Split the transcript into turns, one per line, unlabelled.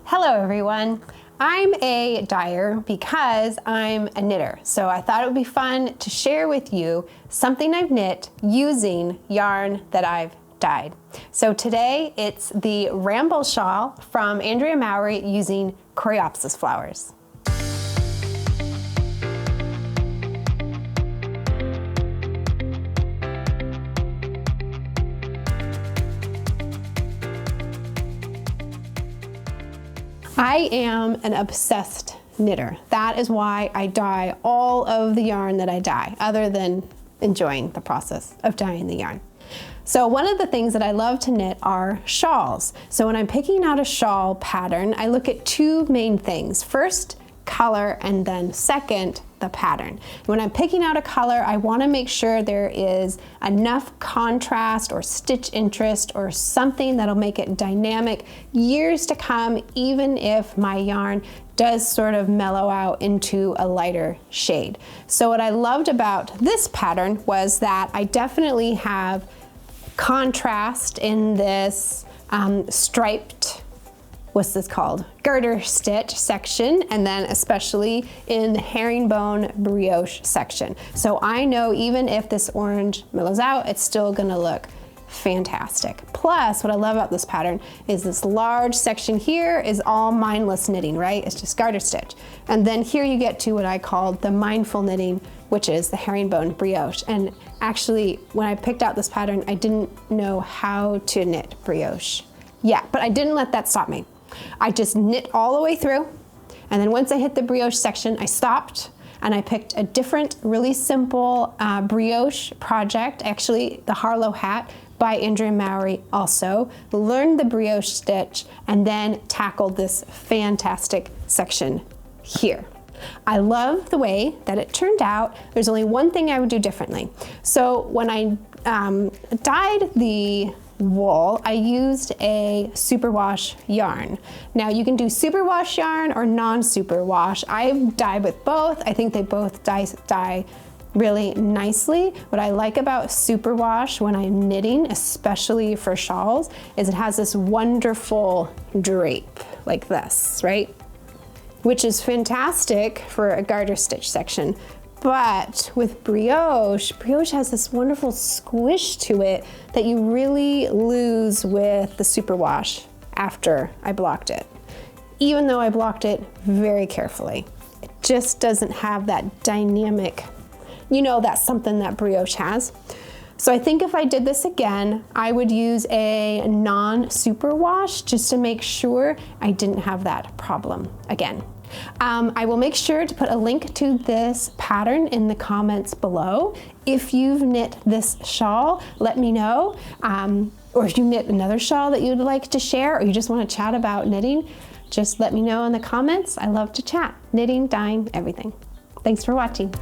Hello everyone. I'm a dyer because I'm a knitter, so I thought it would be fun to share with you something I've knit using yarn that I've dyed. So today it's the Ramble Shawl from Andrea Mowry using Coreopsis flowers. I am an obsessed knitter. That is why I dye all of the yarn that I dye, other than enjoying the process of dyeing the yarn. So one of the things that I love to knit are shawls. So when I'm picking out a shawl pattern, I look at two main things. First, color, and then second, the pattern. When I'm picking out a color, I want to make sure there is enough contrast or stitch interest or something that'll make it dynamic years to come, even if my yarn does sort of mellow out into a lighter shade. So what I loved about this pattern was that I definitely have contrast in this striped, what's this called? Garter stitch section, and then especially in the herringbone brioche section. So I know even if this orange mellows out, it's still gonna look fantastic. Plus, what I love about this pattern is this large section here is all mindless knitting, right? It's just garter stitch. And then here you get to what I called the mindful knitting, which is the herringbone brioche. And actually, when I picked out this pattern, I didn't know how to knit brioche yet, but I didn't let that stop me. I just knit all the way through, and then once I hit the brioche section, I stopped and I picked a different, really simple brioche project, actually the Harlow hat by Andrea Mowry also, learned the brioche stitch, and then tackled this fantastic section here. I love the way that it turned out. There's only one thing I would do differently. So when I dyed the wool, I used a superwash yarn. Now you can do superwash yarn or non-superwash. I've dyed with both. I think they both dye really nicely. What I like about superwash when I'm knitting, especially for shawls, is it has this wonderful drape like this, right? Which is fantastic for a garter stitch section. But with brioche, brioche has this wonderful squish to it that you really lose with the superwash after I blocked it. Even though I blocked it very carefully, it just doesn't have that dynamic, you know, that's something that brioche has. So I think if I did this again, I would use a non-superwash just to make sure I didn't have that problem again. I will make sure to put a link to this pattern in the comments below. If you've knit this shawl, let me know. Or if you knit another shawl that you'd like to share, or you just want to chat about knitting, just let me know in the comments. I love to chat. Knitting, dyeing, everything. Thanks for watching.